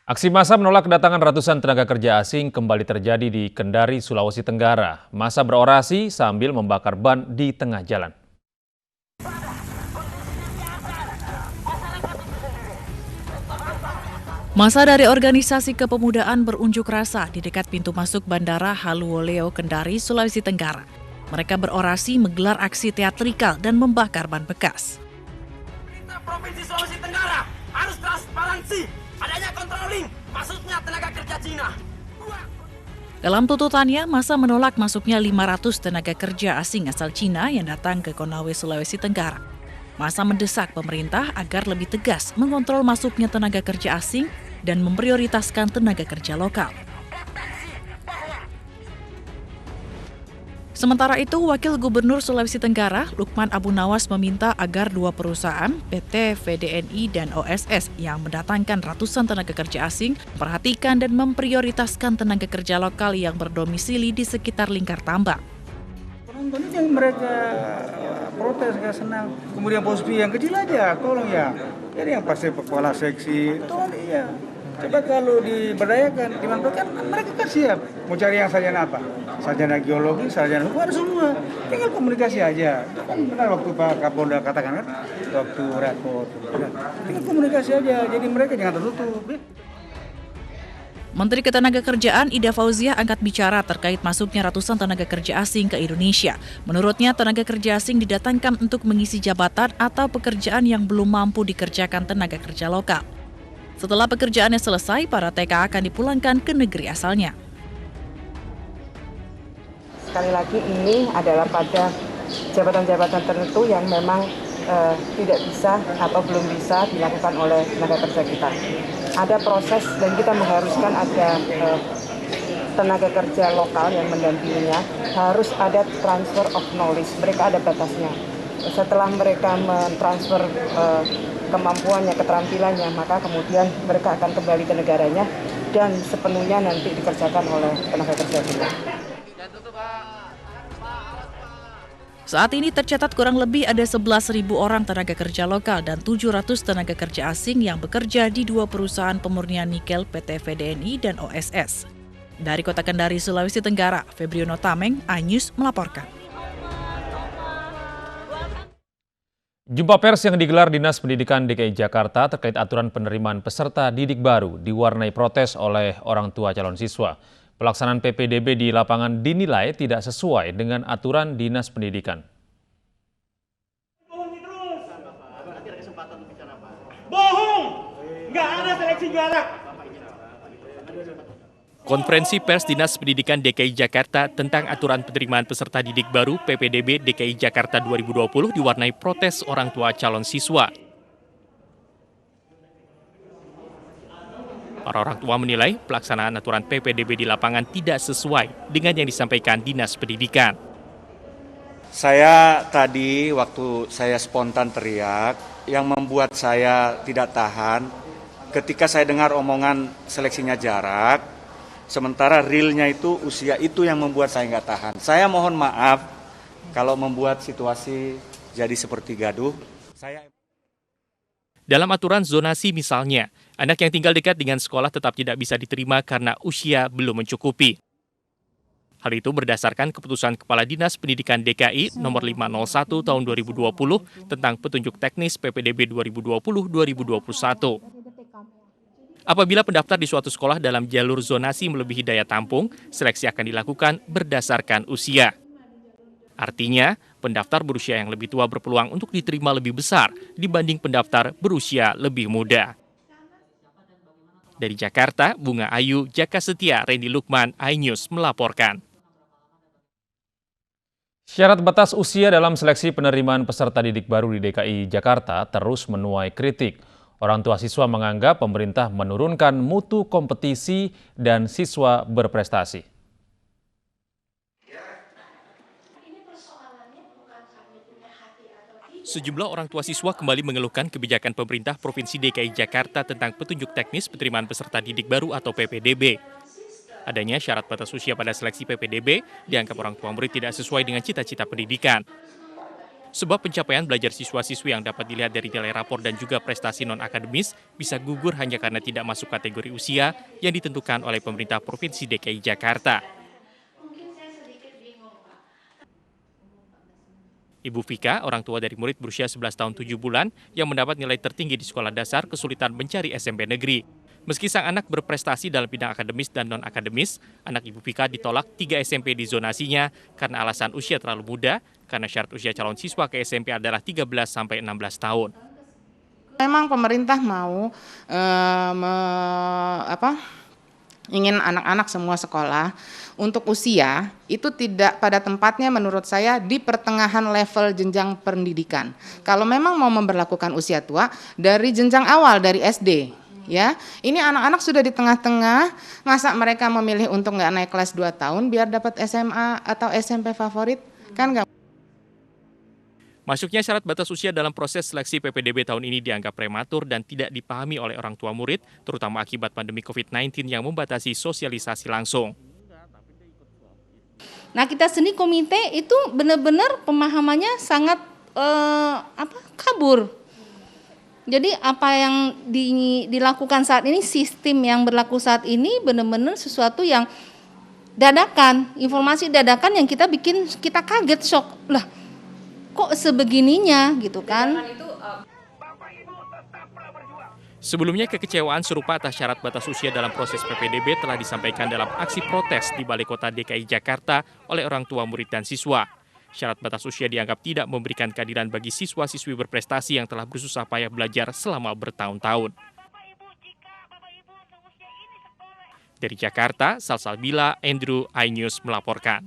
Aksi massa menolak kedatangan ratusan tenaga kerja asing kembali terjadi di Kendari, Sulawesi Tenggara. Massa berorasi sambil membakar ban di tengah jalan. Massa dari organisasi kepemudaan berunjuk rasa di dekat pintu masuk Bandara Haluoleo Kendari, Sulawesi Tenggara. Mereka berorasi menggelar aksi teatrikal dan membakar ban bekas. Pemerintah Provinsi Sulawesi Tenggara harus transparansi, adanya controlling masuknya tenaga kerja Cina. Dalam tuntutannya, massa menolak masuknya 500 tenaga kerja asing asal Cina yang datang ke Konawe, Sulawesi Tenggara. Massa mendesak pemerintah agar lebih tegas mengontrol masuknya tenaga kerja asing dan memprioritaskan tenaga kerja lokal. Sementara itu, Wakil Gubernur Sulawesi Tenggara, Lukman Abu Nawas meminta agar dua perusahaan, PT VDNI dan OSS yang mendatangkan ratusan tenaga kerja asing, memperhatikan dan memprioritaskan tenaga kerja lokal yang berdomisili di sekitar lingkar tambang. Penonton itu yang mereka protes, nggak senang. Kemudian posisi yang kecil aja, tolong ya. Jadi yang pasti kepala seksi, tolong iya. Coba kalau diberdayakan, dimanfaatkan, mereka kan siap. Mau cari yang sarjana apa? Sarjana geologi, sarjana hukum, ada semua. Tinggal komunikasi aja. Kan benar waktu Pak Kapolda katakan kan, waktu rakor. Tinggal komunikasi aja, jadi mereka jangan tertutup. Menteri Ketenagakerjaan Ida Fauziah angkat bicara terkait masuknya ratusan tenaga kerja asing ke Indonesia. Menurutnya, tenaga kerja asing didatangkan untuk mengisi jabatan atau pekerjaan yang belum mampu dikerjakan tenaga kerja lokal. Setelah pekerjaannya selesai, para TKA akan dipulangkan ke negeri asalnya. Sekali lagi ini adalah pada jabatan-jabatan tertentu yang memang tidak bisa atau belum bisa dilakukan oleh tenaga kerja kita. Ada proses dan kita mengharuskan ada tenaga kerja lokal yang mendampinginya, harus ada transfer of knowledge, mereka ada batasnya. Setelah mereka mentransfer kemampuannya, keterampilannya, maka kemudian mereka akan kembali ke negaranya dan sepenuhnya nanti dikerjakan oleh tenaga kerja kita. Saat ini tercatat kurang lebih ada 11.000 orang tenaga kerja lokal dan 700 tenaga kerja asing yang bekerja di dua perusahaan pemurnian nikel PT VDNI dan OSS. Dari Kota Kendari, Sulawesi Tenggara, Febriono Tameng, iNews melaporkan. Jumpa pers yang digelar Dinas Pendidikan DKI Jakarta terkait aturan penerimaan peserta didik baru diwarnai protes oleh orang tua calon siswa. Pelaksanaan PPDB di lapangan dinilai tidak sesuai dengan aturan Dinas Pendidikan. Bohong! Nggak ada seleksi jarak! Konferensi pers Dinas Pendidikan DKI Jakarta tentang aturan penerimaan peserta didik baru PPDB DKI Jakarta 2020 diwarnai protes orang tua calon siswa. Para orang tua menilai pelaksanaan aturan PPDB di lapangan tidak sesuai dengan yang disampaikan Dinas Pendidikan. Saya tadi waktu saya spontan teriak, yang membuat saya tidak tahan ketika saya dengar omongan seleksinya jarak, sementara realnya itu usia itu yang membuat saya nggak tahan. Saya mohon maaf kalau membuat situasi jadi seperti gaduh. Dalam aturan zonasi misalnya, anak yang tinggal dekat dengan sekolah tetap tidak bisa diterima karena usia belum mencukupi. Hal itu berdasarkan keputusan Kepala Dinas Pendidikan DKI nomor 501 tahun 2020 tentang petunjuk teknis PPDB 2020-2021. Apabila pendaftar di suatu sekolah dalam jalur zonasi melebihi daya tampung, seleksi akan dilakukan berdasarkan usia. Artinya, pendaftar berusia yang lebih tua berpeluang untuk diterima lebih besar dibanding pendaftar berusia lebih muda. Dari Jakarta, Bunga Ayu, Jaka Setia, Randy Lukman, iNews melaporkan. Syarat batas usia dalam seleksi penerimaan peserta didik baru di DKI Jakarta terus menuai kritik. Orang tua siswa menganggap pemerintah menurunkan mutu kompetisi dan siswa berprestasi. Sejumlah orang tua siswa kembali mengeluhkan kebijakan pemerintah Provinsi DKI Jakarta tentang petunjuk teknis penerimaan peserta didik baru atau PPDB. Adanya syarat batas usia pada seleksi PPDB dianggap orang tua murid tidak sesuai dengan cita-cita pendidikan. Sebab pencapaian belajar siswa-siswi yang dapat dilihat dari nilai rapor dan juga prestasi non-akademis bisa gugur hanya karena tidak masuk kategori usia yang ditentukan oleh pemerintah Provinsi DKI Jakarta. Ibu Vika, orang tua dari murid berusia 11 tahun 7 bulan yang mendapat nilai tertinggi di sekolah dasar kesulitan mencari SMP negeri. Meski sang anak berprestasi dalam bidang akademis dan non-akademis, anak Ibu Vika ditolak 3 SMP di zonasinya karena alasan usia terlalu muda, karena syarat usia calon siswa ke SMP adalah 13-16 tahun. Memang pemerintah mau ingin anak-anak semua sekolah untuk usia itu tidak pada tempatnya menurut saya di pertengahan level jenjang pendidikan. Kalau memang mau memberlakukan usia tua dari jenjang awal dari SD, ya. Ini anak-anak sudah di tengah-tengah, masa mereka memilih untuk nggak naik kelas 2 tahun biar dapat SMA atau SMP favorit? Kan nggak. Masuknya syarat batas usia dalam proses seleksi PPDB tahun ini dianggap prematur dan tidak dipahami oleh orang tua murid, terutama akibat pandemi COVID-19 yang membatasi sosialisasi langsung. Nah, kita sendiri komite itu benar-benar pemahamannya sangat kabur. Jadi apa yang dilakukan saat ini, sistem yang berlaku saat ini benar-benar sesuatu yang dadakan, informasi dadakan yang bikin kita kaget, shock. Lah, kok sebegininya gitu kan? Sebelumnya kekecewaan serupa atas syarat batas usia dalam proses PPDB telah disampaikan dalam aksi protes di Balai Kota DKI Jakarta oleh orang tua murid dan siswa. Syarat batas usia dianggap tidak memberikan keadilan bagi siswa-siswi berprestasi yang telah bersusah payah belajar selama bertahun-tahun. Dari Jakarta, Salsabila, Andrew, iNews melaporkan.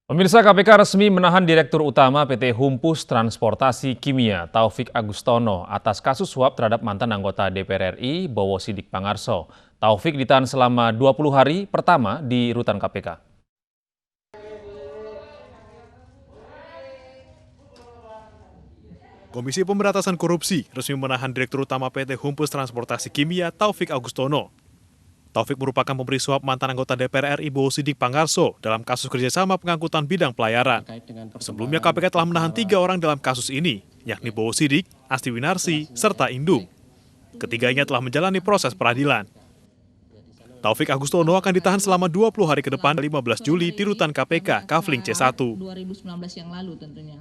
Pemirsa, KPK resmi menahan Direktur Utama PT Humpus Transportasi Kimia Taufik Agustono atas kasus suap terhadap mantan anggota DPR RI Bowo Sidik Pangarso. Taufik ditahan selama 20 hari pertama di rutan KPK. Komisi Pemberantasan Korupsi resmi menahan Direktur Utama PT Humpus Transportasi Kimia Taufik Agustono. Taufik merupakan pemberi suap mantan anggota DPR RI Bowo Sidik Pangarso dalam kasus kerjasama pengangkutan bidang pelayaran. Sebelumnya KPK telah menahan 3 orang dalam kasus ini, yakni Bowo Sidik, Asti Winarsi, serta Indung. Ketiganya telah menjalani proses peradilan. Taufik Agustono akan ditahan selama 20 hari ke depan 15 Juli di rutan KPK Kafling C1. 2019 yang lalu tentunya.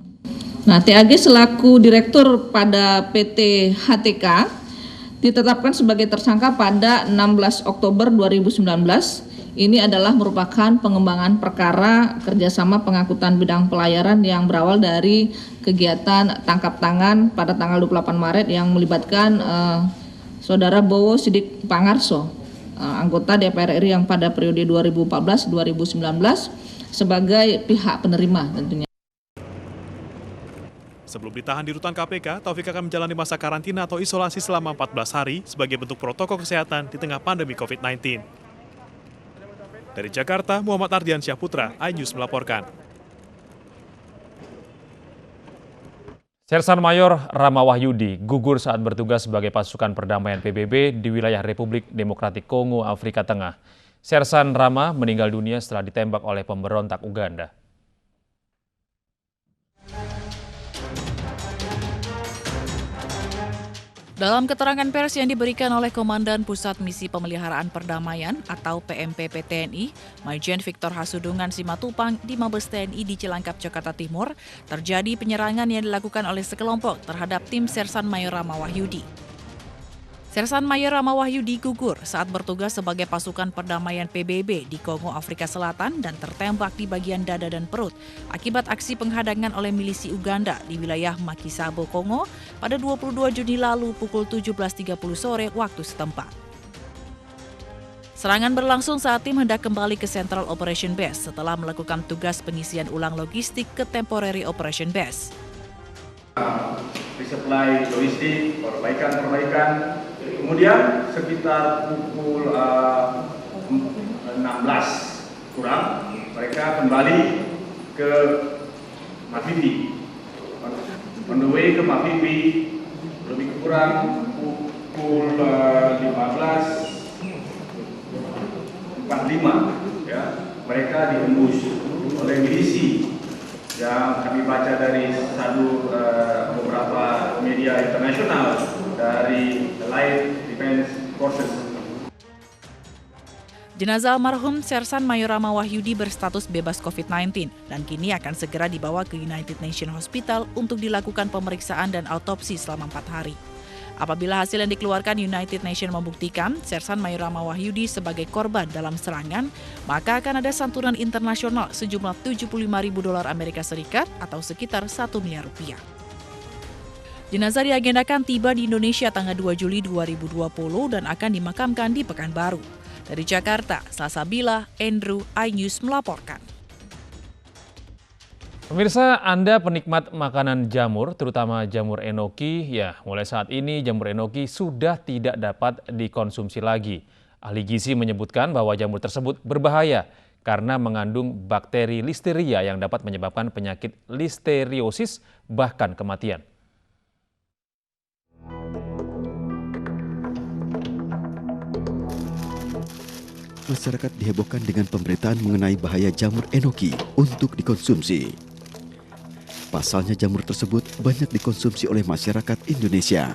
Nah, TAG selaku direktur pada PT HTK ditetapkan sebagai tersangka pada 16 Oktober 2019. Ini adalah merupakan pengembangan perkara kerjasama pengangkutan bidang pelayaran yang berawal dari kegiatan tangkap tangan pada tanggal 28 Maret yang melibatkan Saudara Bowo Sidik Pangarso, anggota DPR RI yang pada periode 2014-2019 sebagai pihak penerima tentunya. Sebelum ditahan di rutan KPK, Taufik akan menjalani masa karantina atau isolasi selama 14 hari sebagai bentuk protokol kesehatan di tengah pandemi COVID-19. Dari Jakarta, Muhammad Ardiansyah Putra, iNews melaporkan. Sersan Mayor Rama Wahyudi gugur saat bertugas sebagai pasukan perdamaian PBB di wilayah Republik Demokratik Kongo, Afrika Tengah. Sersan Rama meninggal dunia setelah ditembak oleh pemberontak Uganda. Dalam keterangan pers yang diberikan oleh Komandan Pusat Misi Pemeliharaan Perdamaian atau PMPP TNI, Maijen Victor Hasudungan Simatupang di Mabes TNI di Cilangkap, Jakarta Timur, terjadi penyerangan yang dilakukan oleh sekelompok terhadap tim Sersan Mayor Rama Wahyudi. Sersan Mayor Rama Wahyudi gugur saat bertugas sebagai pasukan perdamaian PBB di Kongo, Afrika Selatan dan tertembak di bagian dada dan perut akibat aksi penghadangan oleh milisi Uganda di wilayah Makisabo, Kongo pada 22 Juni lalu pukul 17.30 sore waktu setempat. Serangan berlangsung saat tim hendak kembali ke Central Operation Base setelah melakukan tugas pengisian ulang logistik ke Temporary Operation Base. Resupply logistik, perbaikan. Kemudian sekitar pukul 16 kurang, mereka kembali ke Mafifi. On the way ke Mafifi, lebih kurang pukul 15.45, ya, mereka dihembus oleh milisi yang kami baca dari beberapa media internasional dari Allied Defense Forces. Jenazah almarhum Sersan Mayor Rama Wahyudi berstatus bebas COVID-19 dan kini akan segera dibawa ke United Nations Hospital untuk dilakukan pemeriksaan dan autopsi selama 4 hari. Apabila hasil yang dikeluarkan United Nations membuktikan Sersan Mayor Rama Wahyudi sebagai korban dalam serangan, maka akan ada santunan internasional sejumlah $75.000 Amerika Serikat atau sekitar 1 miliar rupiah. Jenazah diagendakan tiba di Indonesia tanggal 2 Juli 2020 dan akan dimakamkan di Pekanbaru. Dari Jakarta, Salsabila, Andrew, iNews melaporkan. Pemirsa, Anda penikmat makanan jamur, terutama jamur enoki, ya mulai saat ini jamur enoki sudah tidak dapat dikonsumsi lagi. Ahli gizi menyebutkan bahwa jamur tersebut berbahaya karena mengandung bakteri listeria yang dapat menyebabkan penyakit listeriosis bahkan kematian. Masyarakat dihebohkan dengan pemberitaan mengenai bahaya jamur enoki untuk dikonsumsi. Pasalnya jamur tersebut banyak dikonsumsi oleh masyarakat Indonesia.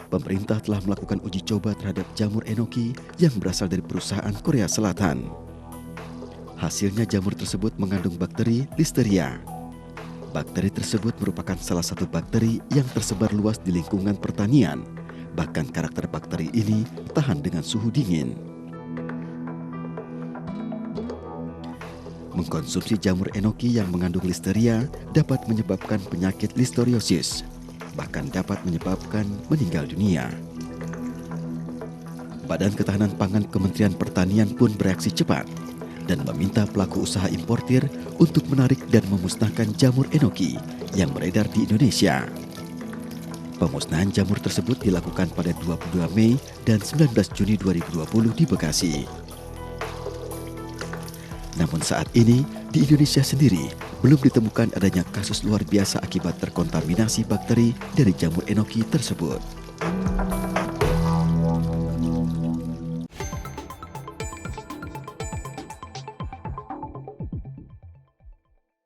Pemerintah telah melakukan uji coba terhadap jamur enoki yang berasal dari perusahaan Korea Selatan. Hasilnya jamur tersebut mengandung bakteri listeria. Bakteri tersebut merupakan salah satu bakteri yang tersebar luas di lingkungan pertanian. Bahkan karakter bakteri ini tahan dengan suhu dingin. Mengkonsumsi jamur enoki yang mengandung listeria dapat menyebabkan penyakit listeriosis, bahkan dapat menyebabkan meninggal dunia. Badan Ketahanan Pangan Kementerian Pertanian pun bereaksi cepat dan meminta pelaku usaha importir untuk menarik dan memusnahkan jamur enoki yang beredar di Indonesia. Pemusnahan jamur tersebut dilakukan pada 22 Mei dan 19 Juni 2020 di Bekasi. Namun saat ini, di Indonesia sendiri, belum ditemukan adanya kasus luar biasa akibat terkontaminasi bakteri dari jamur enoki tersebut.